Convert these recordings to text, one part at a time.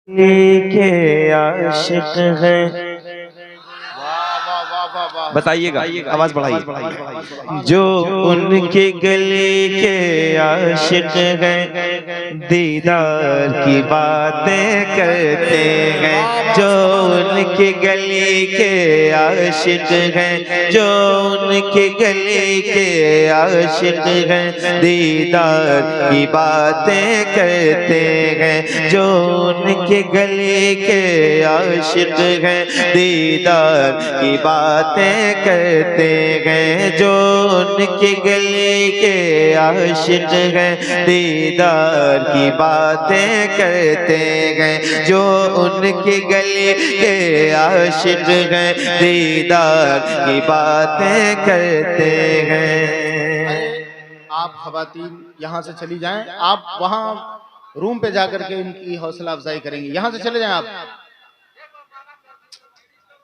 کے عاشق ہیں. بتائیے گا، آواز بڑھائیے. جو ان کے گلے کے عاشق ہیں دیدار کی باتیں کرتے ہیں. جو ان کے گلے کے عاشق ہیں، جو ان کے گلے کے عاشق ہیں دیدار کی باتیں کرتے ہیں. جو ان کے گلے کے عاشق ہیں دیدار کی باتیں کرتے ہیں. جو ان کے گلے کے عاشق ہیں دیدار کی باتیں کرتے ہیں. جو ان کے گلے کے عاشق ہیں دیدار کی باتیں کرتے ہیں. آپ خواتین یہاں سے چلی جائیں، آپ وہاں روم پہ جا کر کے ان کی حوصلہ افزائی کریں گے. یہاں سے چلے جائیں،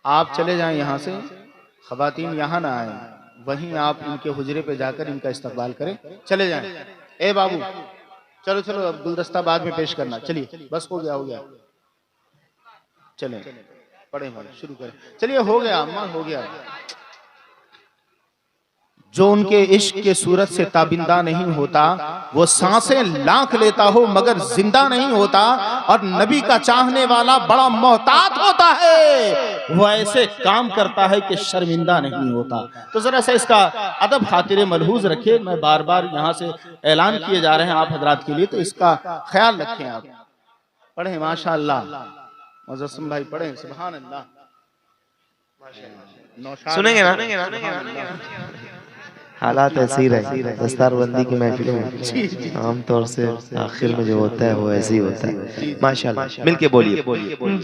آپ چلے جائیں یہاں سے. خواتین یہاں نہ آئیں، وہیں آپ ان کے حجرے پہ جا کر ان کا استقبال کریں. چلے جائیں. اے بابو چلو چلو، اب گلدستہ بعد میں پیش کرنا. چلیے بس ہو گیا. چلیں پڑھیں شروع کریں. چلیے ہو گیا اماں، ہو گیا. جو ان کے عشق کے صورت سے تابندہ نہیں ہوتا، وہ سانسیں لاکھ لیتا ہو مگر زندہ نہیں ہوتا. اور نبی کا چاہنے والا بڑا محتاط ہوتا ہے، وہ ایسے کام کرتا ہے کہ شرمندہ نہیں ہوتا. تو ذرا سا اس کا ادب خاطر ملحوظ رکھیں. میں بار بار یہاں سے اعلان کیے جا رہے ہیں آپ حضرات کے لیے، تو اس کا خیال رکھیں. آپ پڑھیں ماشاءاللہ. معززم بھائی پڑھیں سبحان اللہ. سنیں گے نا؟ حالات ایسے ہی رہے. دستار بندی کی محفلوں میں عام طور سے آخر میں جو ہوتا ہے وہ ایسے ہی ہوتا ہے. ماشاءاللہ مل کے بولیے.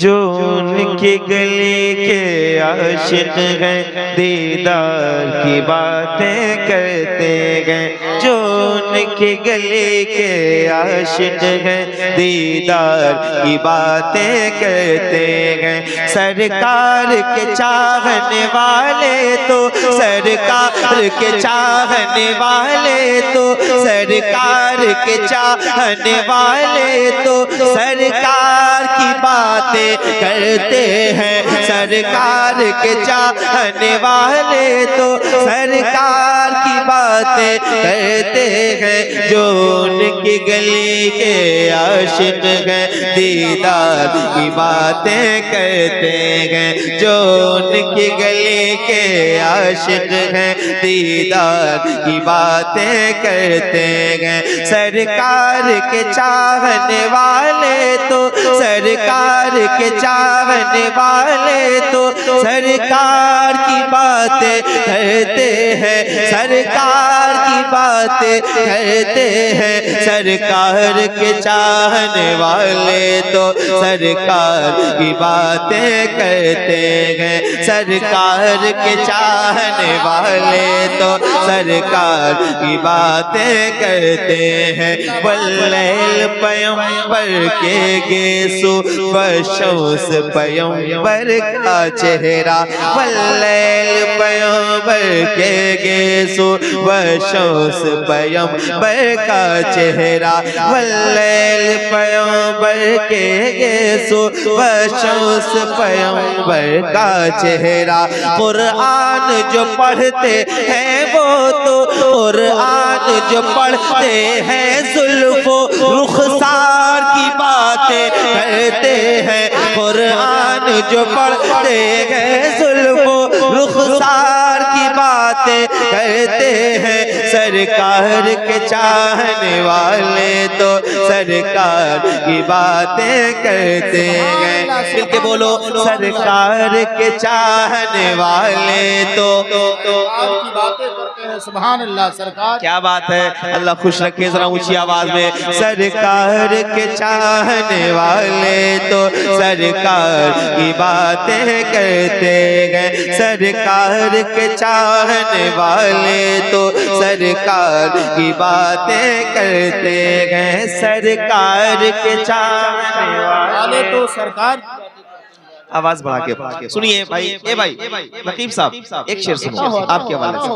جو ان کے گلے کے عاشق ہیں دیدار کی باتیں کرتے ہیں. جو ان کے گلے کے عاشق ہیں دیدار کی باتیں کرتے ہیں. سرکار کے چاہنے والے تو سرکار کے چاہنے والے تو سرکار کے چاہنے والے تو سرکار کی باتیں کرتے ہیں. سرکار کے چاہنے والے تو سرکار کی باتیں کرتے ہیں. جو ان کی گلی کے عاشق ہیں دیدار کی باتیں کرتے ہیں. جو ان کی گلی کے عاشق ہیں دیدار کی باتیں کرتے ہیں. سرکار کے چاہنے والے تو سرکار کے چاہنے والے تو سرکار کی باتیں کرتے ہیں. سرکار کی باتیں کرتے ہیں. سرکار کے چاہنے والے تو سرکار کی باتیں کرتے ہیں. سرکار کے چاہنے والے تو سرکار کی باتیں کرتے ہیں. واللیل پیغمبر کے گیسو بشمس پیغمبر کا چہرہ. واللیل پیغمبر کے گیسو بشمس پیغمبر کا چہرہ. واللیل پیغمبر کے گیسو بشمس پیغمبر کا چہرہ. قرآن جو پڑھتے ہیں وہ تو قرآن جو پڑھتے ہیں زلف و رخسار کی باتیں کرتے ہیں. قرآن جو پڑھتے ہیں زلف و رخسار کی باتیں کرتے ہیں. سرکار کے چاہنے والے تو سرکار کی باتیں کرتے ہیں. مل کے بولو سرکار کے چاہنے والے تو آپ کی باتیں کرتے ہیں. سبحان اللہ. سرکار کیا بات ہے، اللہ خوش رکھے. ذرا اونچی آواز میں. سرکار کے چاہنے والے تو سرکار کی باتیں کرتے ہیں. سرکار کے چاہنے والے تو سرکار کی باتیں کرتے ہیں. سرکار کے چاہنے والے تو سرکار آواز بڑھا کے سنیے بھائی، اے بھائی نقیب صاحب ایک شعر سنو آپ کے حوالے سے۔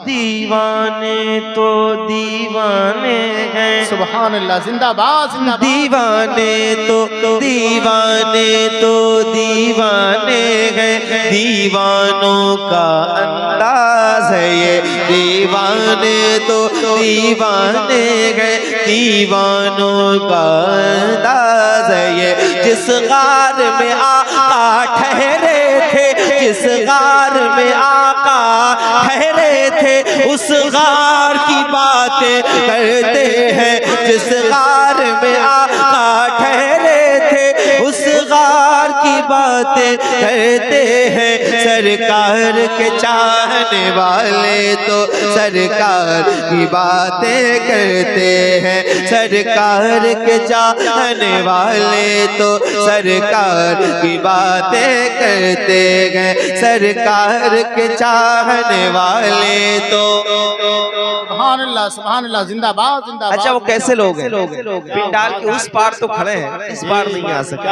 دیوانے تو دیوانے ہیں، سبحان اللہ، زندہ باد زندہ باد، دیوانے تو دیوانے تو دیوانے ہیں، دیوانوں کا انداز ہے یہ، دیوانے تو دیوانے ہیں، دیوانوں کا انداز ہے یہ، جس غار میں آقا ٹھہرے تھے، جس غار میں آقا ٹھہرے تھے، اس غار کی باتیں کرتے ہیں، جس غار میں آقا ٹھہرے تھے، اس غار کی باتیں کرتے ہیں، سرکار کے چاہنے والے تو سرکار کی باتیں کرتے ہیں، سرکار کے چاہنے والے تو سرکار کی باتیں کرتے ہیں، سرکار کے چاہنے والے تو۔ سبحان اللہ، زندہ باد زندہ باد۔ اچھا وہ کیسے لوگ ہیں؟ پنڈال کے اس پار تو کھڑے ہیں، اس پار نہیں آ سکتے،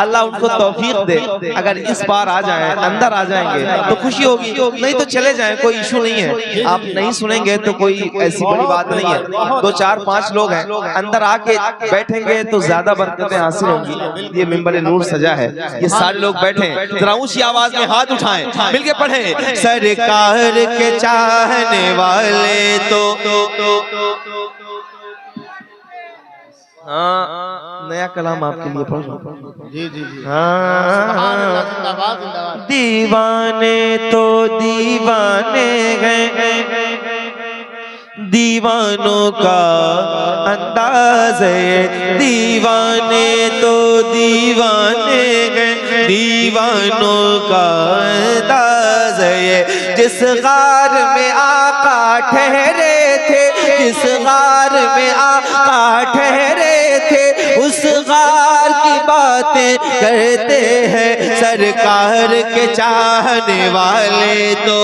اللہ ان کو توفیق دے، اگر اس پار آ جائیں، اندر آ جائیں گے تو خوشی ہوگی، نہیں تو چلے جائیں، کوئی ایشو نہیں ہے، آپ نہیں سنیں گے تو کوئی ایسی بڑی بات نہیں ہے، 2 4 5 لوگ ہیں، اندر آ کے بیٹھیں گے تو زیادہ برکتیں حاصل ہوں گی۔ یہ منبر نور سجا ہے، یہ سارے لوگ بیٹھیں، ذرا اونچی آواز میں ہاتھ اٹھائیں، مل کے پڑھیں، سرکار کے چاہنے والے تو۔ ہاں نیا کلام آپ کے لیے پڑھ رہا ہوں۔ جی جی جی، ہاں زندہ باد زندہ باد۔ دیوانے تو دیوانے ہیں، دیوانوں کا انداز ہے، دیوانے تو دیوانے ہیں، دیوانوں کا انداز ہے، جس غار میں آقا ٹھہرے تھے، جس غار میں آقا ٹھہرے تھے، اس غار کی باتیں کرتے ہیں، سرکار کے چاہنے والے تو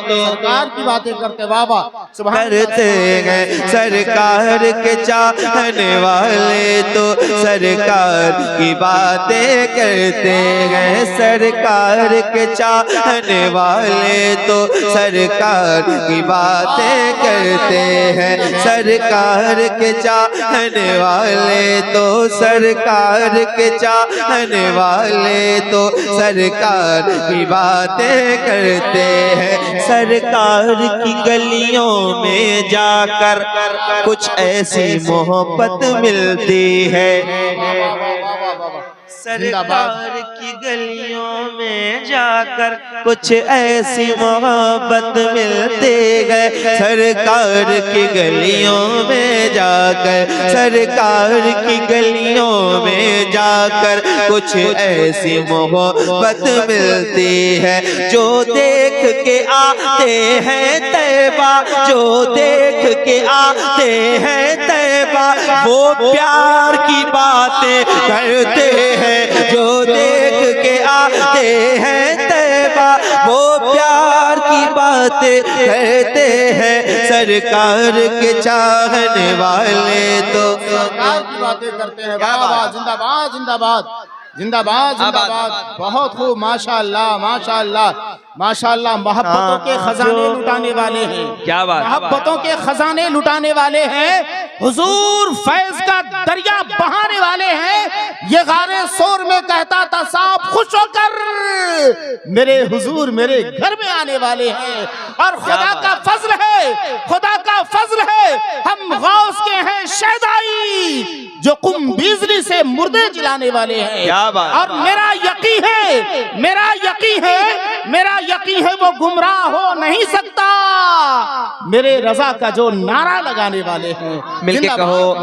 سرکار کی باتیں کرتے بابا، کرتے ہیں، سرکار کے چاہنے والے تو سرکار کی باتیں کرتے ہیں، سرکار کے چاہنے والے تو سرکار کی باتیں کرتے ہیں، سرکار کے چاہنے والے تو سرکار کے چاہنے والے تو سرکار کی باتیں کرتے ہیں، سرکار کی گلیوں میں جا کر کچھ ایسی محبت ملتی ہے، سرکار کی گلیوں میں جا کر کچھ ایسی محبت ملتی ہے، سرکار کی گلیوں میں جا کر، سرکار کی گلیوں میں جا کر کچھ ایسی محبت ملتی ہے، جو دیکھ کے آتے ہیں طیبہ، جو دیکھ کے آتے ہیں طیبہ، وہ پیار کی باتیں کرتے ہیں، جو دیکھ کے آتے ہیں طیبہ، وہ پیار کی باتیں کرتے ہیں، سرکار کے چاہنے والے تو سرکار کی باتیں کرتے ہیں بابا، زندہ باد زندہ باد، زندہ باد زندہ باد، بہت خوب، ماشاءاللہ ماشاءاللہ ماشاءاللہ، محبتوں کے خزانے لٹانے والے ہیں، کیا بات، محبتوں کے خزانے لٹانے والے ہیں، حضور فیض کا دریا بہانے والے ہیں، یہ غار سور میں کہتا تھا سانپ خوش ہو کر میرے حضور میرے گھر میں آنے والے ہیں، اور خدا کا فضل ہے، خدا کا فضل ہے، ہم غوث کے ہیں شہدائی جو قم بیزری سے مردے جلانے والے ہیں، اور میرا یقین ہے، میرا یقین ہے، میرا یقین ہے وہ گمراہ ہو نہیں سکتا میرے رضا کا جو نعرہ لگانے والے ہیں، مل کے کہو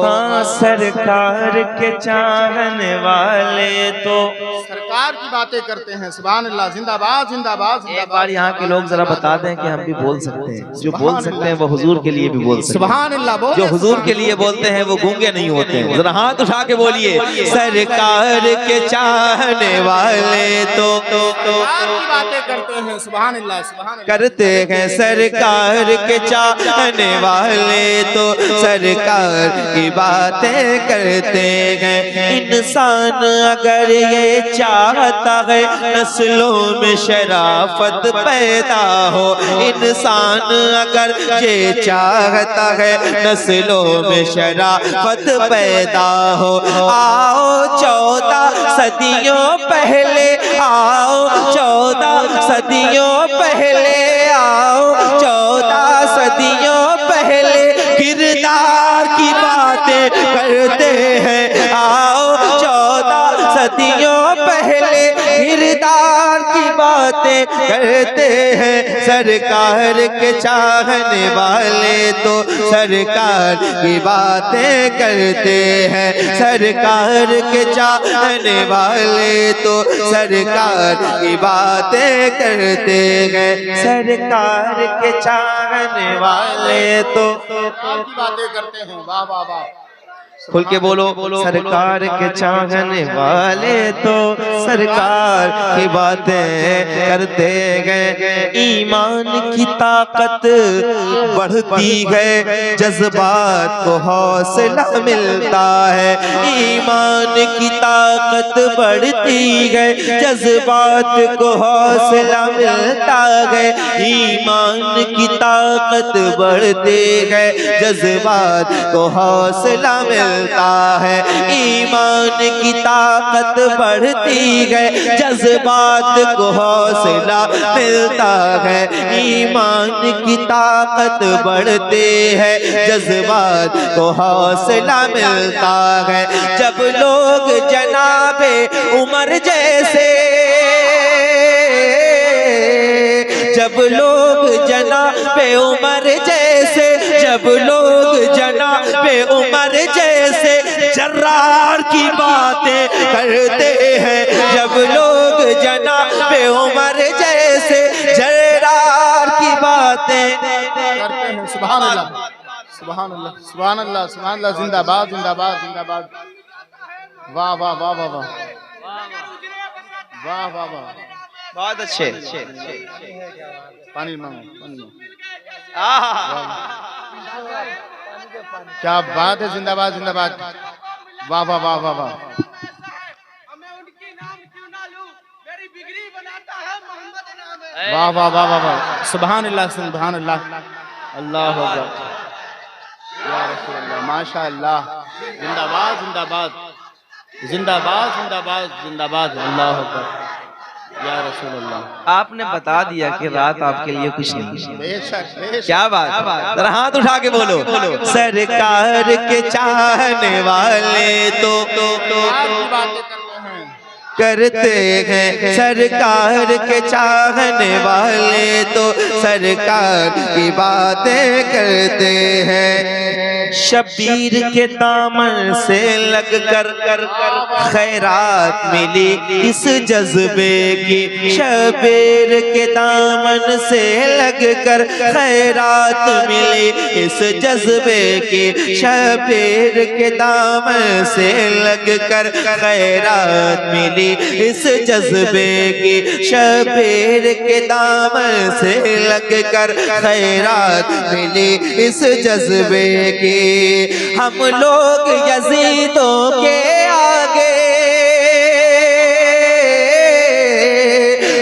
ہاں سرکار کے چاہنے والے تو سرکار کی باتیں کرتے ہیں، سبحان اللہ، زندہ باد زندہ باد زندہ ایک بار یہاں کے لوگ ذرا بتا دیں کہ ہم بھی بول سکتے ہیں، جو بول سکتے ہیں وہ حضور کے لیے بھی بول سکتے ہیں، سبحان اللہ، جو حضور کے لیے بولتے ہیں وہ گونگے نہیں ہوتے ہیں، ذرا ہاتھ اٹھا کے بولیے سرکار کے چاہنے والے تو سرکار کی باتیں کرتے ہیں، سبحان اللہ سبحان اللہ، کرتے ہیں، سرکار کے چاہنے والے تو سرکار کی باتیں کرتے ہیں، انسان اگر یہ چاہ چاہتا ہے نسلوں میں شرافت پیدا ہو، انسان اگر یہ چاہتا ہے نسلوں میں شرافت پیدا ہو، آؤ 14 صدیوں پہلے، آؤ 14 صدیوں پہلے، آؤ 14 صدیوں پہلے کردار کی باتیں کرتے ہیں، آؤ 14 صدیوں پہلے کردار کی باتیں کرتے ہیں، سرکار کے چاہنے والے تو سرکار کی باتیں کرتے ہیں، سرکار کے چاہنے والے تو سرکار کی باتیں کرتے ہیں، سرکار کے چاہنے والے تو کی باتیں کرتے ہیں۔ واہ واہ واہ، کھل کے بولو، سرکار کے چاہنے والے تو سرکار کی باتیں کرتے ہیں، ایمان کی طاقت بڑھتی ہے، جذبات کو حوصلہ ملتا ہے، ایمان کی طاقت بڑھتی ہے، جذبات کو حوصلہ ملتا ہے، ایمان کی طاقت بڑھتی ہے، جذبات کو حوصلہ ملتا ہے، ایمان کی طاقت بڑھتی ہے، جذبات کو حوصلہ ملتا ہے، ایمان کی طاقت بڑھتی ہے، جذبات کو حوصلہ ملتا ہے، جب لوگ جناب عمر جیسے، جب لوگ جناب عمر جیسے، جب لوگ جناب عمر جیسے جرار کی باتیں کرتے ہیں، جب لوگ جناب عمر جیسے جرار کی باتیں کرتے ہیں۔ سبحان اللہ، سبحان اللہ، سبحان اللہ، سبحان اللہ، زندہ باد، زندہ باد، زندہ باد، واہ واہ واہ واہ واہ، واہ واہ واہ، بہت اچھے، پانی مانگو، پانی مانگو، کیا بات ہے، زندہ باد، زندہ باد، واہ واہ واہ واہ واہ، واہ واہ واہ واہ واہ، سبحان اللہ، سبحان اللہ، اللہ اکبر، یا رسول اللہ، ماشاء اللہ، زندہ باد، زندہ باد، زندہ باد، زندہ باد، زندہ باد، اللہ اکبر، یا رسول اللہ۔ آپ نے بتا دیا کہ رات آپ کے لیے کچھ نہیں، بے شک، بے شک، کیا بات، ذرا ہاتھ اٹھا کے بولو، سرکار کے چاہنے والے تو کرتے ہیں، سرکار کے چاہنے والے تو سرکار کی باتیں کرتے ہیں، شبیر کے دامن سے لگ کر خیرات ملی اس جذبے کی، شبیر کے دامن سے لگ کر خیرات ملی اس جذبے کی، شبیر کے دامن سے لگ کر خیرات ملی اس جذبے کی، شبیر کے دامن سے لگ کر خیرات ملی اس جذبے کی، ہم لوگ یزیدوں کے آگے،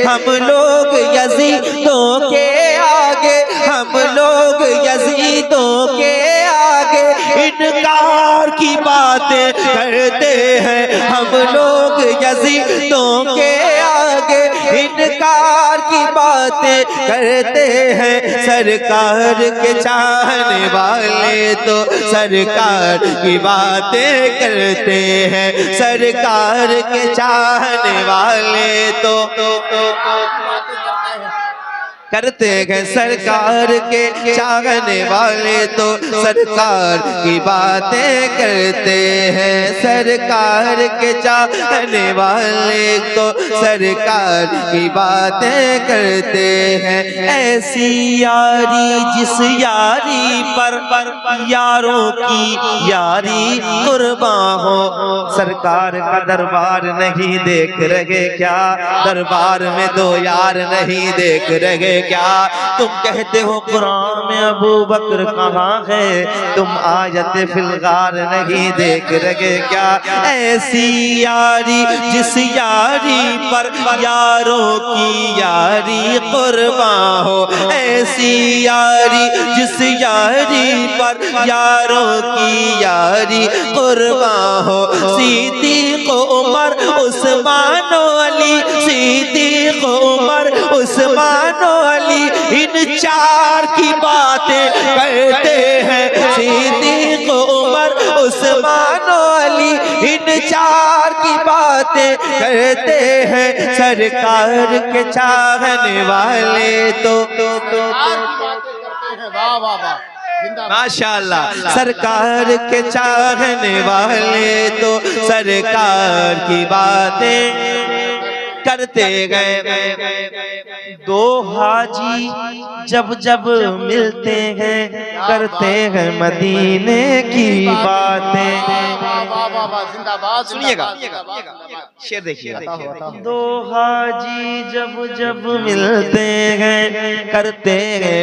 ہم لوگ یزیدوں کے آگے، ہم لوگ یزیدوں کے آگے انکار کی باتیں کرتے ہیں، ہم لوگ یزیدوں کے آگے انکار کی باتیں کرتے ہیں، سرکار کے چاہنے والے تو سرکار کی باتیں کرتے ہیں، سرکار کے چاہنے والے تو کرتے ہیں، سرکار کے چاہنے والے تو سرکار کی باتیں کرتے ہیں، سرکار کے چاہنے والے تو سرکار کی باتیں کرتے ہیں، ایسی یاری جس یاری پر یاروں کی یاری قرباں ہو، سرکار کا دربار نہیں دیکھ رہے کیا، دربار میں دو یار نہیں دیکھ رہے کیا؟ تم کہتے ہو قرآن میں ابو بکر کہاں ہے، تم آیت فی الغار نہیں دیکھ رہے کیا؟ ایسی یاری جس یاری پر یاروں کی یاری قربان ہو، ایسی یاری جس یاری پر یاروں کی یاری قربان ہو، صدیق عمر عثمان و علی، صدیق عمر عثمان و علی، ان چار کی باتیں کرتے ہیں، صدیق عمر عثمان و علی ان چار کی باتیں کرتے ہیں، سرکار کے چاہنے والے تو ماشاءاللہ سرکار کے چاہنے والے تو سرکار کی باتیں کرتے گئے۔ دو حاجی جب جب ملتے ہیں کرتے ہیں مدینے کی باتیں۔ سنیے گا شعر دیکھیے گا۔ دو حاجی جب جب ملتے ہیں کرتے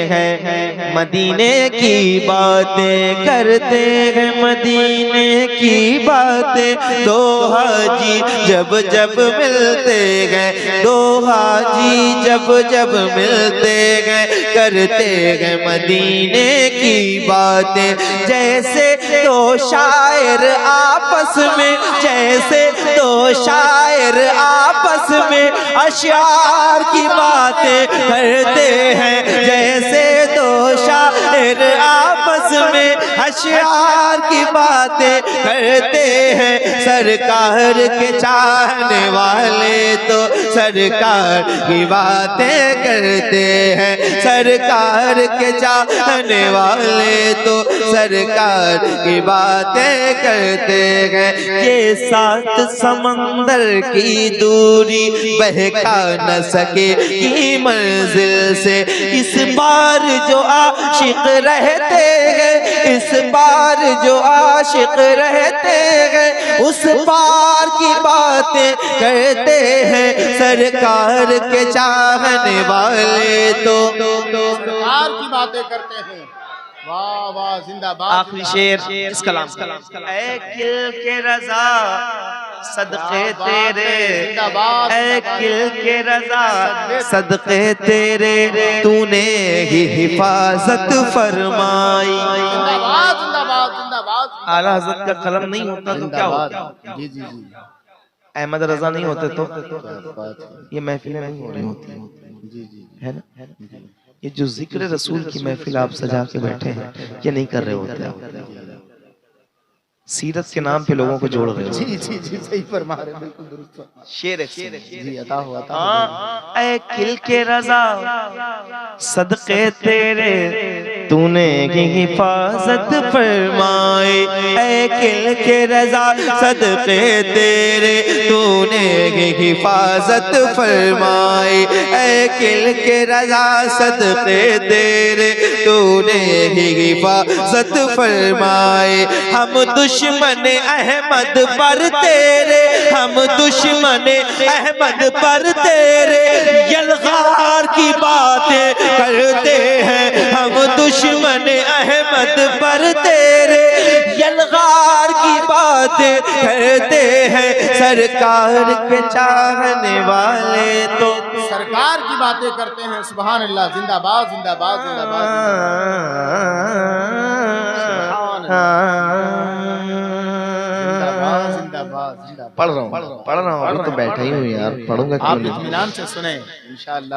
ہیں مدینے کی باتیں، کرتے ہیں مدینے کی باتیں۔ دو حاجی جب جب ملتے ہیں، دو حاجی جب جب ملتے ہیں کرتے ہیں مدینے کی باتیں۔ جیسے دو شاعر آپس میں، جیسے دو شاعر آپس میں اشعار کی باتیں کرتے ہیں، جیسے دو شاعر آپس میں اشعار کی باتیں کرتے ہیں، سرکار کے چاہنے والے تو سرکار کی باتیں کرتے ہیں، سرکار کے چاہنے والے تو سرکار کی باتیں کرتے ہیں۔ یہ سات سمندر کی دوری بہکا نہ سکے کی منزل سے، اس بار جو عاشق رہتے ہیں، اس بار جو عاشق رہتے ہیں، اس پار کی باتیں کرتے ہیں، سرکار کے چاہنے والے تو سرکار کی باتیں کرتے ہیں۔ واہ واہ زندہ باد۔ آخری شعر اس کلام کا۔ اے کل کے رضا صدقے تیرے، اے کل کے رضا صدقے تیرے، تو نے ہی حفاظت فرمائی۔ زندہ باد زندہ باد زندہ باد۔ اعلیٰ حضرت کا قلم نہیں ہوتا تو کیا ہوتا؟ جی جی جی احمد رضا نہیں ہوتے تو یہ محفلیں نہیں ہو رہی ہوتی، جی جی ہے نا؟ یہ جو ذکر رسول کی محفل آپ سجا کے بیٹھے ہیں یہ نہیں کر رہے ہوتے آپ، سیرت کے نام پہ لوگوں کو جوڑ رہے ہوتے۔ جی جی جی صحیح فرما رہے ہیں، بالکل درست فرما شعر رہے ہیں۔ جی عطا ہوا عطا ہوا۔ اے کل کے رضا صدقے تیرے، تو نے کی حفاظت فرمائی، اے کل کے رضا صدقے تیرے، تو نے کی حفاظت فرمائی، اے کل کے رضا صدقے تیرے، تو نے کی حفاظت فرمائی۔ ہم دشمن احمد پر تیرے، ہم دشمن احمد پر تیرے، یلغار کی باتیں کرتے ہیں، ہم دشمن احمد پر تیرے، یلغار کی باتیں کرتے ہیں، سرکار کے چاہنے والے تو سرکار کی باتیں کرتے ہیں۔ سبحان اللہ، زندہ باد زندہ باد زندہ باد۔ پڑھ رہا ہوں ابھی تو بیٹھا ہی ہوں یار، پڑھوں گا آپ اطمینان سے سنیں انشاءاللہ۔